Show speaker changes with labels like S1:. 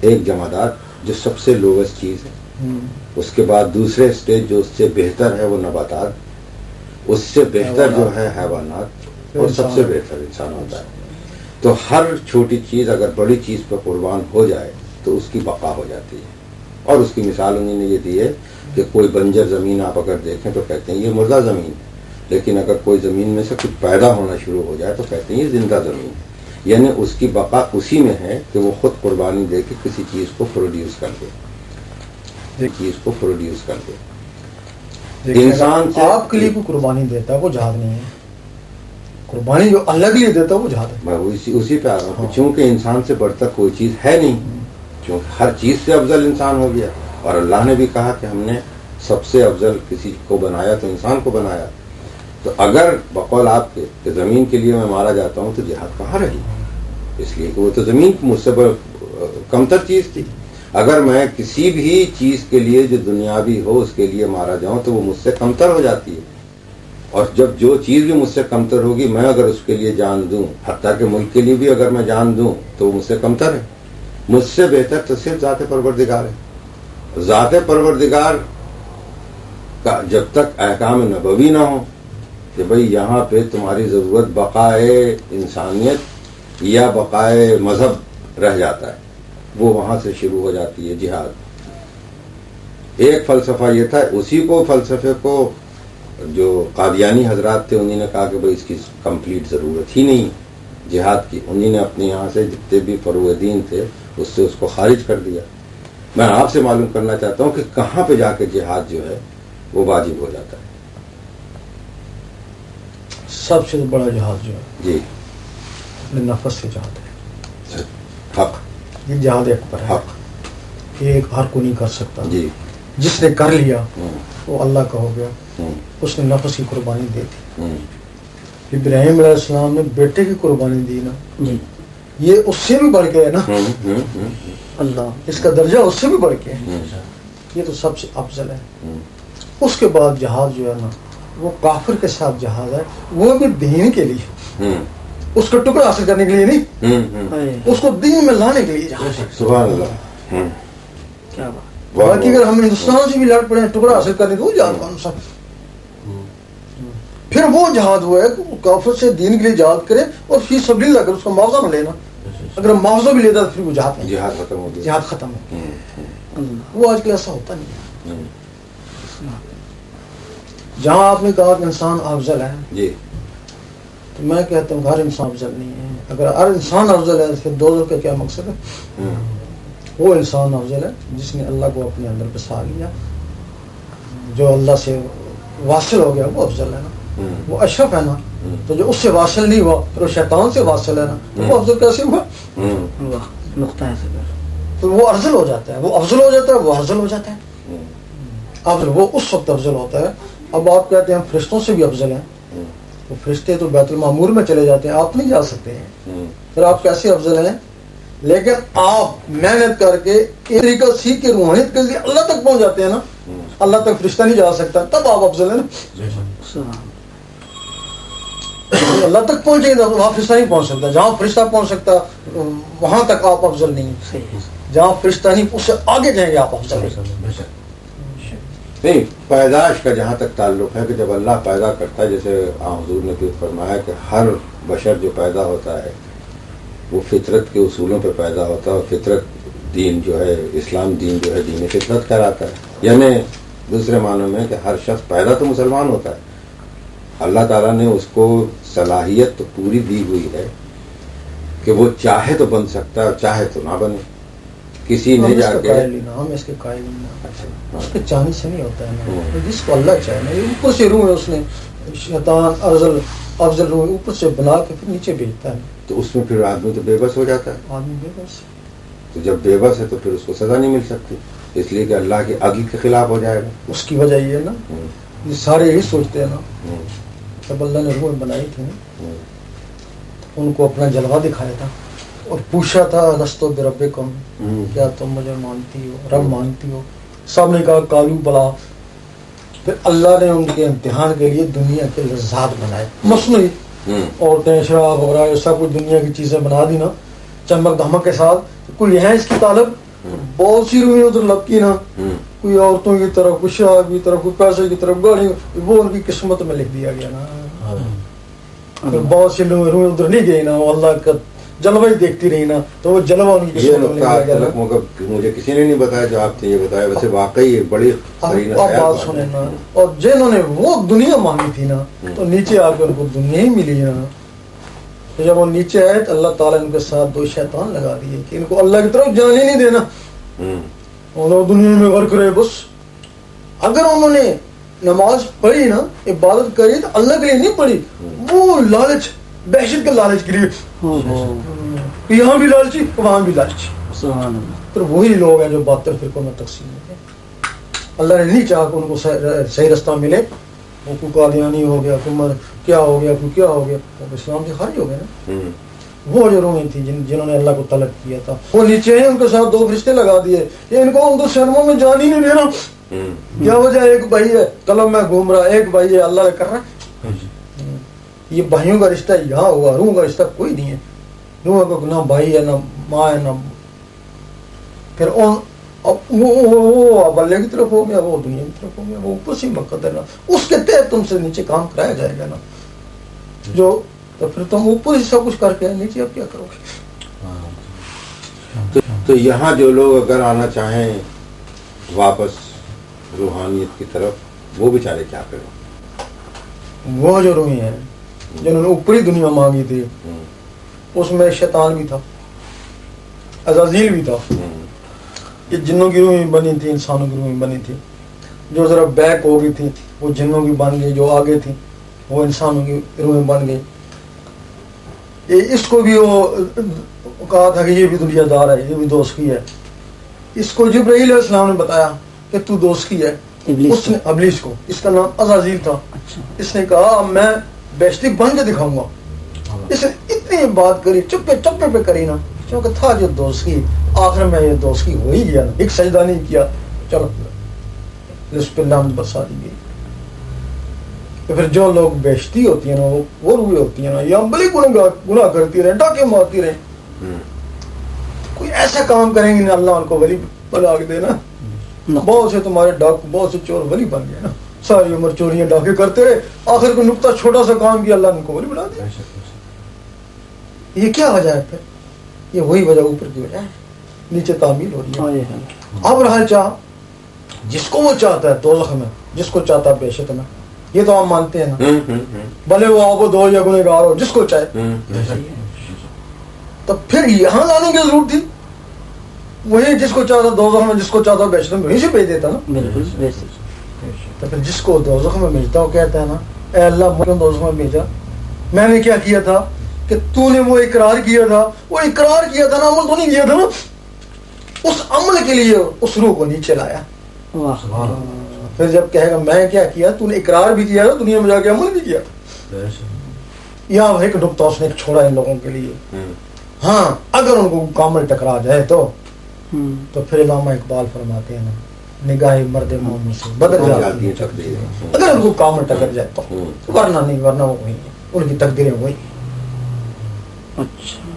S1: ایک جمادات جو سب سے لووسٹ چیز ہے، اس کے بعد دوسرے اسٹیج جو اس سے بہتر ہے وہ نباتات، اس سے بہتر جو ہے حیوانات، اور سب سے بہتر انسان ہوتا ہے. تو ہر چھوٹی چیز اگر بڑی چیز پر قربان ہو جائے تو اس کی بقا ہو جاتی ہے. اور اس کی مثال انہوں نے یہ دی ہے کہ کوئی بنجر زمین آپ اگر دیکھیں تو کہتے ہیں یہ مردہ زمین ہے، لیکن اگر کوئی زمین میں سے کچھ پیدا ہونا شروع ہو جائے تو کہتے ہیں یہ زندہ زمین ہے. یعنی اس کی بقا اسی میں ہے کہ وہ خود قربانی دے کے کسی چیز کو پروڈیوس کر دے، انسان سے
S2: آپ کے لیے کوئی قربانی دیتا ہے وہ جہاد نہیں ہے. قربانی جو اللہ کے لیے دیتا ہے وہ جہاد ہے.
S1: میں اسی پہ آ رہا ہوں. چونکہ انسان سے بڑھ کر کوئی چیز ہے نہیں، چونکہ ہر چیز سے افضل انسان ہو گیا. اور اللہ نے بھی کہا کہ ہم نے سب سے افضل کسی کو بنایا تو انسان کو بنایا. تو اگر بقول آپ کے کہ زمین کے لیے میں مارا جاتا ہوں تو جہاد کہاں رہی؟ اس لیے کہ وہ تو زمین مجھ سے کمتر چیز تھی. اگر میں کسی بھی چیز کے لیے جو دنیاوی ہو اس کے لیے مارا جاؤں تو وہ مجھ سے کمتر ہو جاتی ہے. اور جب جو چیز بھی مجھ سے کمتر ہوگی میں اگر اس کے لیے جان دوں، حتیٰ کہ ملک کے لیے بھی اگر میں جان دوں تو وہ مجھ سے کمتر ہے. مجھ سے بہتر تو صرف ذات پروردگار ہے. ذات پروردگار کا جب تک احکام نبوی نہ ہو کہ بھئی یہاں پہ تمہاری ضرورت بقائے انسانیت یا بقائے مذہب رہ جاتا ہے، وہ وہاں سے شروع ہو جاتی ہے جہاد. ایک فلسفہ یہ تھا، اسی کو فلسفے کو جو قادیانی حضرات تھے انہوں نے کہا کہ بھئی اس کی کمپلیٹ ضرورت ہی نہیں جہاد کی. انہوں نے اپنے یہاں سے جتنے بھی فروع دین تھے اس سے اس کو خارج کر دیا. میں آپ سے معلوم کرنا چاہتا ہوں کہ کہاں پہ جا کے جہاد جو ہے وہ واجب ہو جاتا ہے.
S2: سب سے بڑا جہاد جو ہے
S1: جی
S2: اپنے نفس سے جہاد ہے.
S1: حق،
S2: یہ جہاد اکبر ہے.
S1: حق
S2: یہ ہر کو نہیں کر سکتا.
S1: جی
S2: جس نے کر لیا وہ اللہ کا ہو گیا. اس نے نفس کی قربانی دے دی. ابراہیم علیہ السلام نے بیٹے کی قربانی دی نا، یہ اس سے بھی بڑھ کے ہے نا. اللہ اس کا درجہ اس سے بھی بڑھ کے ہے. یہ تو سب سے افضل ہے. اس کے بعد جہاد جو ہے نا وہ کافر کے ساتھ جہاد ہے، وہ بھی دین کے لیے، اس کا ٹکڑا حاصل کرنے کے لیے نہیں، اس کو دین میں لانے کے لیے جہاد ہے.
S1: سبحان اللہ.
S2: کیا بات. باقی اگر ہم ہندوستان سے بھی لڑ پڑے ہیں ٹکڑا حاصل کرنے کے، وہ جہاد کون سا؟ پھر وہ جہاد ہوا ہے کہ کافر سے دین کے لیے جہاد کرے اور فی سبیل اللہ کر اس کا معاوضہ نہ لینا. اگر معاوضہ بھی لیتا تو پھر وہ جہاد نہیں،
S1: جہاد ختم ہو گیا.
S2: جہاد ختم ہو گیا. وہ آج کل ایسا ہوتا نہیں ہے. جہاں آپ نے کہا کہ انسان افضل ہے
S1: جی،
S2: تو میں کہتا ہوں ہر انسان افضل نہیں ہے. اگر ہر انسان افضل ہے تو پھر دوزخ کا کیا مقصد ہے؟ وہ انسان افضل ہے جس نے اللہ کو اپنے اندر بسا لیا، جو اللہ سے واصل ہو گیا وہ افضل ہے نا. وہ اشرف ہے نا. تو جو اس سے واصل نہیں ہوا پھر وہ شیطان سے واصل ہے نا، تو وہ افضل کیسے ہوا؟ نقطہ ہے تو وہ افضل ہو جاتا ہے، وہ افضل ہو جاتا ہے، وہ افضل ہو جاتا ہے. افضل وہ اس وقت افضل ہوتا ہے. اب آپ کہتے ہیں ہم فرشتوں سے بھی افضل ہیں، تو فرشتے تو بیت المعمور میں چلے جاتے ہیں، آپ نہیں جا سکتے ہیں. پھر آپ کیسے افضل ہیں؟ لیکن آپ محنت کر کے ایک طریقہ سیکھ کے روحانیت کے لیے اللہ تک پہنچ جاتے ہیں نا. اللہ تک فرشتہ نہیں جا سکتا، تب آپ افضل ہیں نا. اللہ تک پہنچیں گے تو وہاں فرشتہ نہیں پہنچ سکتا. جہاں فرشتہ پہنچ سکتا وہاں تک آپ افضل نہیں. جہاں فرشتہ نہیں اس سے آگے جائیں گے آپ افضل
S1: نہیں. پیدائش کا جہاں تک تعلق ہے کہ جب اللہ پیدا کرتا ہے، جیسے حضور نے فرمایا کہ ہر بشر جو پیدا ہوتا ہے وہ فطرت کے اصولوں پہ پیدا ہوتا ہے، اور فطرت دین جو ہے اسلام دین جو ہے دین فطرت کہلاتا ہے. یعنی دوسرے معنوں میں کہ ہر شخص پیدا تو مسلمان ہوتا ہے، اللہ تعالیٰ نے اس کو صلاحیت تو پوری دی ہوئی ہے کہ وہ چاہے تو بن سکتا ہے اور چاہے تو نہ بنے. کسی نے جا کے
S2: ہم اس کے قائل نہیں، اس کے چاہنے سے نہیں ہوتا ہے نا. جس کو اللہ چاہے نا، اوپر سے روح ہے اس نے شیطان افضل روح اوپر سے بنا کے پھر نیچے بھیجتا ہے.
S1: تو اس میں پھر آدمی تو بے بس ہو جاتا ہے.
S2: آدمی بے بس،
S1: تو جب بے بس ہے تو پھر اس کو سزا نہیں مل سکتی، اس لیے کہ اللہ کے عدل کے خلاف ہو جائے گا.
S2: اس کی وجہ یہ ہے نا، یہ سارے یہی سوچتے ہیں نا. جب اللہ نے روح بنائی تھی ان کو اپنا جلوہ دکھایا تھا اور پوچھا تھا لستو بربکم، کیا تم مجھے مانتی ہو، رب مانتی ہو؟ سب نے کہا قالوا بلا. پھر اللہ نے ان کے امتحان کے لیے دنیا کے لذات بنائے مصنوعی، عورتیں شراب وغیرہ سب کچھ دنیا کی چیزیں بنا دی نا چمک دھمک کے ساتھ. کوئی ہے اس کی طالب؟ بہت سی روحیں ادھر لپکی نا, کوئی عورتوں کی طرف, کوئی شراب کی طرف, کوئی پیسے کی طرف, گاڑی, وہ ان کی قسمت میں لکھ دیا گیا نا. بہت سی روحیں ادھر نہیں گئی نا, وہ اللہ کا جلوہ ہی دیکھتی رہی نا, تو وہ جلوہ ان کی
S1: یہ نقطہ مجھے کسی نے نہیں بتایا جو آپ نے یہ بتایا, ویسے واقعی بڑی
S2: بات سنیں نا. اور جنہوں نے وہ دنیا مانگی تھی نا, تو نیچے آ کے ان کو دنیا ہی ملی نا. تو جب وہ نیچے آئے تو اللہ تعالیٰ ان کے ساتھ دو شیطان لگا دیے کہ ان کو اللہ کی طرف جان ہی نہیں دینا, انہوں دنیا میں غرق رہے بس. اگر انہوں نے نماز پڑھی نا, عبادت کری, تو اللہ کے لیے نہیں پڑھی, وہ لالچ, بحثت کے لالچ کے لیے, یہاں بھی لالچی وہاں بھی لالچی. پھر وہی لوگ ہیں جو باطل فرقوں میں تقسیم ہوتے ہیں. اللہ نے نہیں چاہا کہ ان کو صحیح رستہ ملے. وہ کوئی قادیانی ہو گیا, کوئی کیا ہو گیا, کوئی کیا ہو گیا, وہ اسلام سے خارج ہو گئے نا. وہ جو روحیں تھیں جنہوں نے اللہ کو طلب کیا تھا, وہ نیچے ہیں, ان کے ساتھ دو فرشتے لگا دیے کہ ان کو ان شرموں میں جان ہی نہیں دینا. کیا وجہ, ایک بھائی ہے قلم میں گھوم رہا, ایک بھائی ہے اللہ کر رہا ہے. یہ بھائیوں کا رشتہ یہاں ہوا, روح کا رشتہ کوئی نہیں ہے. روح کا نہ بھائی ہے, نہ ماں ہے, نہ پھر وہ اب اللہ کی طرف ہو گیا, وہ دنیا کی طرف ہو گیا, وہ اوپر سے مقدر نا, اس کے تحت تم سے نیچے کام کرایا جائے گا نا. جو تو پھر تم اوپر ہی سب کچھ کر کے نیچے اب کیا کرو گے.
S1: تو یہاں جو لوگ اگر آنا چاہیں واپس روحانیت کی طرف, وہ بیچارے کیا کریں؟
S2: وہ جو روحیں ہیں جنہوں نے اوپری دنیا مانگی تھی, اس میں شیطان بھی تھا, عزازیل بھی تھا. یہ جنوں کی روحیں بنی تھی, انسانوں کی روحیں بنی تھی. جو ذرا بیک ہو گئی تھی وہ جنوں کی بن گئی, جو آگے تھی وہ انسانوں کی روحیں بن گئی. اس کو بھی وہ کہا تھا کہ یہ بھی دنیا دار ہے, یہ بھی دوست کی ہے. اس کو جبرائیل علیہ السلام نے بتایا کہ تو دوست کی ہے. اس نے ابلیس کو, اس کا نام عزازیل تھا, اس نے کہا میں بیشتی بن کے دکھاؤں گا. اس نے اتنی بات کری, چپے چپے پہ کری نا, کیونکہ تھا جو دوست کی. آخر میں یہ دوست کی ہو ہی گیا نا, ایک سجدہ نہیں کیا, چلو اس پہ لعنت برسا دی گئی. تو پھر جو لوگ بیشتی ہوتی ہیں نا, وہ روحیں ہوتی ہیں نا, یا بڑی گناہ کرتی رہے, ڈاکے مارتی رہے, کوئی ایسا کام کریں گے نا اللہ ان کو ولی بنا کے دینا. بہت سے تمہارے ڈاکو, بہت سے چور ولی بن گئے نا, ساری عمر چوریاں ڈاکے کرتے رہے, آخر کو نقطہ چھوٹا سا کام کیا, اللہ نے ان کو ولی بنا دیا. یہ کیا وجہ ہے؟ پھر یہ وہی وجہ اوپر کی وجہ ہے, نیچے تعمیل ہو رہی ہے. اب رہا چاہ, جس کو وہ چاہتا ہے دوزخ میں, جس کو چاہتا ہے بہشت میں, یہ تو ہم مانتے ہیں نا, بھلے وہ عابد ہو یا گنہگار ہو, جس کو چاہے. تو پھر یہاں لانے کی ضرورت تھی, وہی جس کو چاہتا دوزخ میں, جس کو چاہتا بہشت میں, وہیں سے بھیج دیتا نا. تو پھر جس کو دوزخ میں بھیجتا وہ کہتا ہے نا, اے اللہ مجھے دوزخ میں بھیجا, میں نے کیا کیا تھا کہ تو نے وہ اقرار کیا تھا, وہ اقرار کیا تھا نا, عمل تو نہیں کیا تھا نا. اس عمل کے لیے اس روح کو نیچے لایا. پھر جب کہے گا میں کیا کیا, تو نے اقرار بھی کیا, دنیا میں جا کے عمل بھی کیا. یہاں ایک نقطہ اس نے چھوڑا ان لوگوں کے لیے. ہاں اگر ان کو کامل ٹکرا جائے تو پھر علامہ اقبال فرماتے ہیں نا, نگاہ مرد مومن سے بدل جاتی ہے تقدیر. اگر ان کو کامل ٹکر جائے تو, ورنہ نہیں, ورنہ وہ وہی ہے, ان کی تقدیریں وہی. اچھا